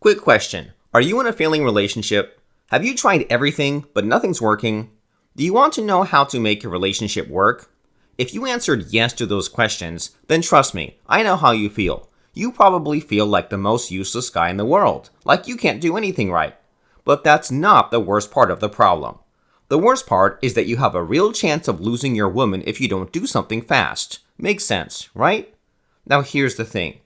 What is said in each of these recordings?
Quick question. Are you in a failing relationship? Have you tried everything, but nothing's working? Do you want to know how to make your relationship work? If you answered yes to those questions, then trust me, I know how you feel. You probably feel like the most useless guy in the world, like you can't do anything right. But that's not the worst part of the problem. The worst part is that you have a real chance of losing your woman if you don't do something fast. Makes sense, right? Now here's the thing.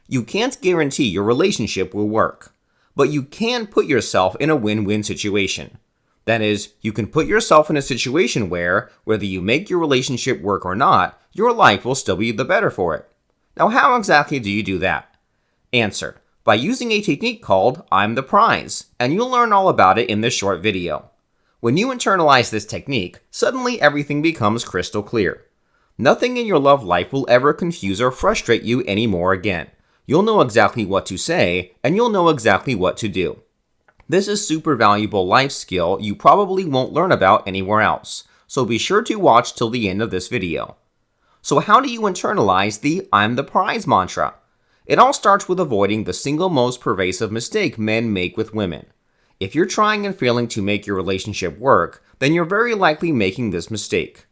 You can't guarantee your relationship will work, but you can put yourself in a win-win situation. That is, you can put yourself in a situation where, whether you make your relationship work or not, your life will still be the better for it. Now, how exactly do you do that? Answer: by using a technique called I'm the Prize, and you'll learn all about it in this short video. When you internalize this technique, suddenly everything becomes crystal clear. Nothing in your love life will ever confuse or frustrate you anymore again. You'll know exactly what to say, and you'll know exactly what to do. This is super valuable life skill you probably won't learn about anywhere else, so be sure to watch till the end of this video. So how do you internalize the I'm the Prize mantra? It all starts with avoiding the single most pervasive mistake men make with women. If you're trying and failing to make your relationship work, then you're very likely making this mistake.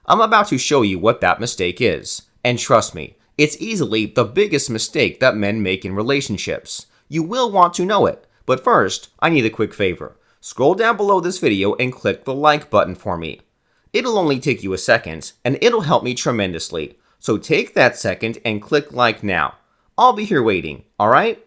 I'm about to show you what that mistake is, and trust me, it's easily the biggest mistake that men make in relationships. You will want to know it. But first, I need a quick favor. Scroll down below this video and click the like button for me. It'll only take you a second, and it'll help me tremendously. So take that second and click like now. I'll be here waiting, alright?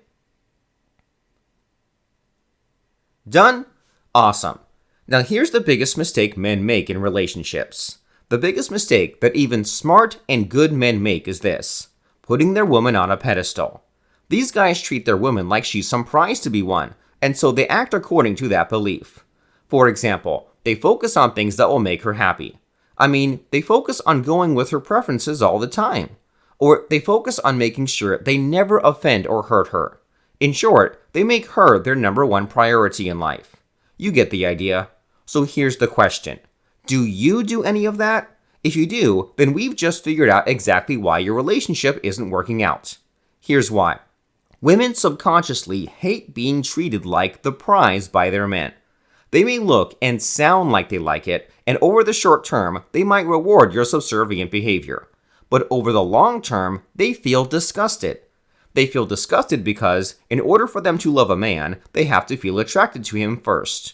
Done? Awesome. Now here's the biggest mistake men make in relationships. The biggest mistake that even smart and good men make is this: putting their woman on a pedestal. These guys treat their woman like she's some prize to be won, and so they act according to that belief. For example, they focus on things that will make her happy. They focus on going with her preferences all the time. Or they focus on making sure they never offend or hurt her. In short, they make her their number one priority in life. You get the idea. So here's the question. Do you do any of that? If you do, then we've just figured out exactly why your relationship isn't working out. Here's why. Women subconsciously hate being treated like the prize by their men. They may look and sound like they like it, and over the short term, they might reward your subservient behavior. But over the long term, they feel disgusted. They feel disgusted because, in order for them to love a man, they have to feel attracted to him first.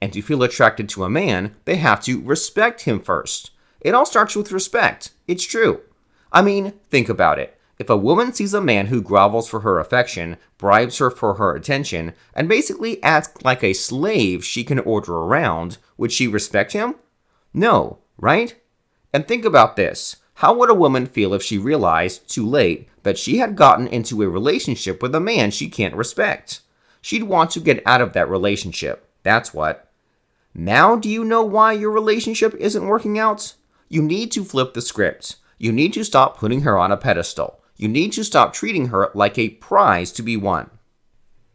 And to feel attracted to a man, they have to respect him first. It all starts with respect. It's true. Think about it. If a woman sees a man who grovels for her affection, bribes her for her attention, and basically acts like a slave she can order around, would she respect him? No, right? And think about this. How would a woman feel if she realized, too late, that she had gotten into a relationship with a man she can't respect? She'd want to get out of that relationship. That's what. Now do you know why your relationship isn't working out? You need to flip the script. You need to stop putting her on a pedestal. You need to stop treating her like a prize to be won.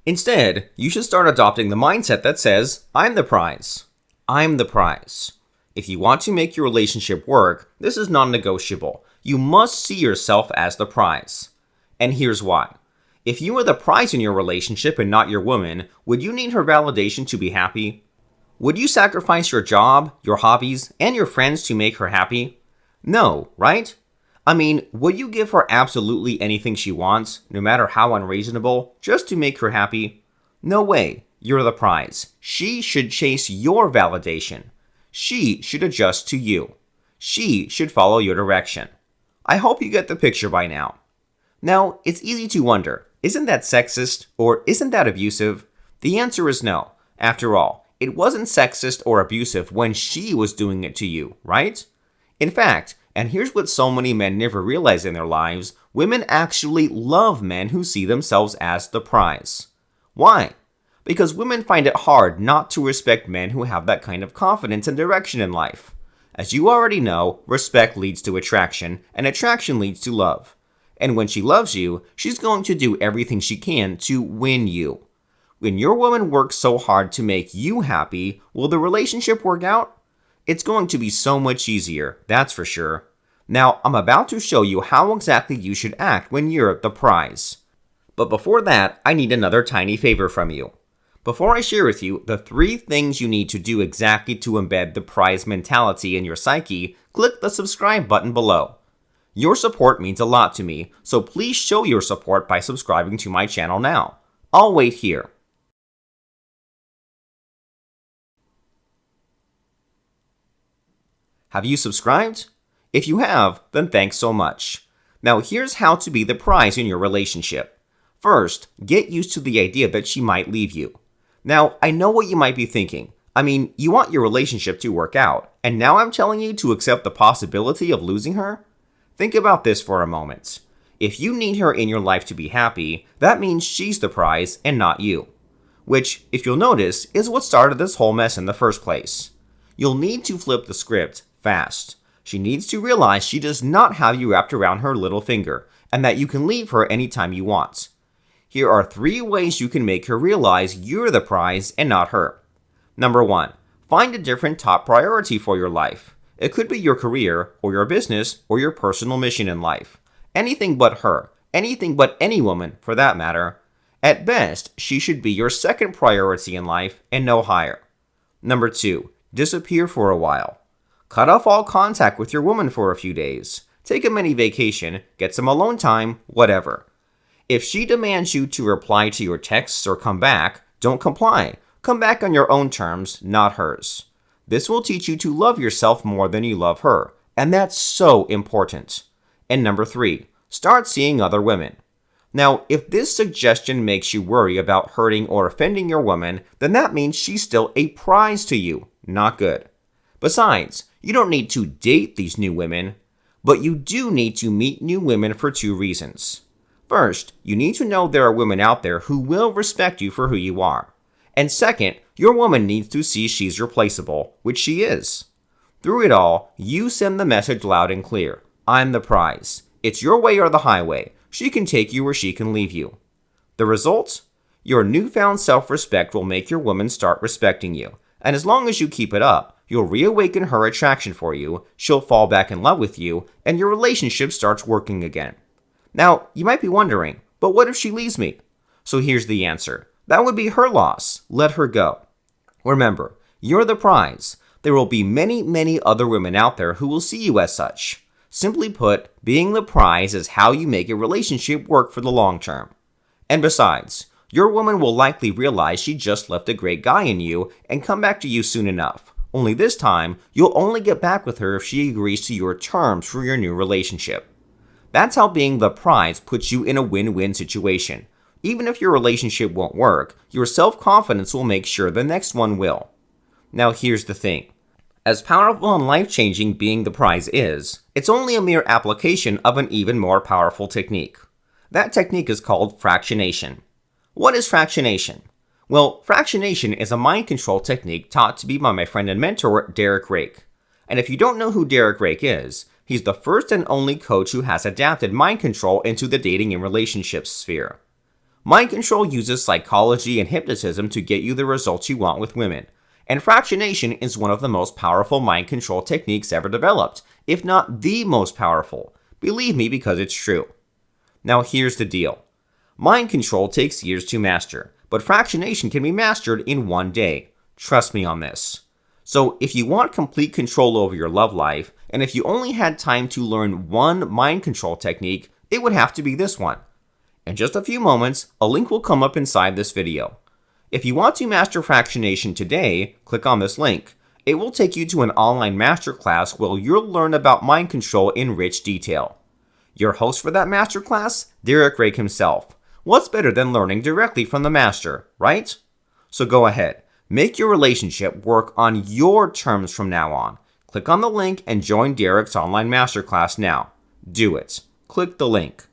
Instead, you should start adopting the mindset that says, I'm the prize. I'm the prize. If you want to make your relationship work, this is non-negotiable. You must see yourself as the prize. And here's why. If you were the prize in your relationship and not your woman, would you need her validation to be happy? Would you sacrifice your job, your hobbies, and your friends to make her happy? No, right? Would you give her absolutely anything she wants, no matter how unreasonable, just to make her happy? No way. You're the prize. She should chase your validation. She should adjust to you. She should follow your direction. I hope you get the picture by now. Now, it's easy to wonder, isn't that sexist or isn't that abusive? The answer is no. After all, it wasn't sexist or abusive when she was doing it to you, right? In fact, and here's what so many men never realize in their lives, women actually love men who see themselves as the prize. Why? Because women find it hard not to respect men who have that kind of confidence and direction in life. As you already know, respect leads to attraction, and attraction leads to love. And when she loves you, she's going to do everything she can to win you. When your woman works so hard to make you happy, will the relationship work out? It's going to be so much easier, that's for sure. Now, I'm about to show you how exactly you should act when you're the prize. But before that, I need another tiny favor from you. Before I share with you the 3 things you need to do exactly to embed the prize mentality in your psyche, click the subscribe button below. Your support means a lot to me, so please show your support by subscribing to my channel now. I'll wait here. Have you subscribed? If you have, then thanks so much. Now here's how to be the prize in your relationship. First, get used to the idea that she might leave you. Now, I know what you might be thinking. You want your relationship to work out, and now I'm telling you to accept the possibility of losing her? Think about this for a moment. If you need her in your life to be happy, that means she's the prize and not you. Which, if you'll notice, is what started this whole mess in the first place. You'll need to flip the script fast. She needs to realize she does not have you wrapped around her little finger, and that you can leave her anytime you want. Here are 3 ways you can make her realize you're the prize and not her. Number 1. Find a different top priority for your life. It could be your career, or your business, or your personal mission in life. Anything but her. Anything but any woman, for that matter. At best, she should be your second priority in life and no higher. Number 2. Disappear for a while. Cut off all contact with your woman for a few days. Take a mini vacation, get some alone time, whatever. If she demands you to reply to your texts or come back, don't comply. Come back on your own terms, not hers. This will teach you to love yourself more than you love her, and that's so important. And number 3, start seeing other women. Now, if this suggestion makes you worry about hurting or offending your woman, then that means she's still a prize to you, not good. Besides, you don't need to date these new women, but you do need to meet new women for 2 reasons. First, you need to know there are women out there who will respect you for who you are. And second, your woman needs to see she's replaceable, which she is. Through it all, you send the message loud and clear. I'm the prize. It's your way or the highway. She can take you or she can leave you. The result? Your newfound self-respect will make your woman start respecting you. And as long as you keep it up, you'll reawaken her attraction for you, she'll fall back in love with you, and your relationship starts working again. Now, you might be wondering, but what if she leaves me? So here's the answer. That would be her loss. Let her go. Remember, you're the prize. There will be many, many other women out there who will see you as such. Simply put, being the prize is how you make a relationship work for the long term. And besides, your woman will likely realize she just left a great guy in you and come back to you soon enough. Only this time, you'll only get back with her if she agrees to your terms for your new relationship. That's how being the prize puts you in a win-win situation. Even if your relationship won't work, your self-confidence will make sure the next one will. Now here's the thing. As powerful and life-changing being the prize is, it's only a mere application of an even more powerful technique. That technique is called fractionation. What is fractionation? Well, fractionation is a mind control technique taught to me by my friend and mentor, Derek Rake. And if you don't know who Derek Rake is, he's the first and only coach who has adapted mind control into the dating and relationships sphere. Mind control uses psychology and hypnotism to get you the results you want with women, and fractionation is one of the most powerful mind control techniques ever developed, if not the most powerful. Believe me, because it's true. Now here's the deal. Mind control takes years to master, but fractionation can be mastered in 1 day. Trust me on this. So if you want complete control over your love life, and if you only had time to learn one mind control technique, it would have to be this one. In just a few moments, a link will come up inside this video. If you want to master fractionation today, click on this link. It will take you to an online masterclass where you'll learn about mind control in rich detail. Your host for that masterclass? Derek Rake himself. What's better than learning directly from the master, right? So go ahead. Make your relationship work on your terms from now on. Click on the link and join Derek's online masterclass now. Do it. Click the link.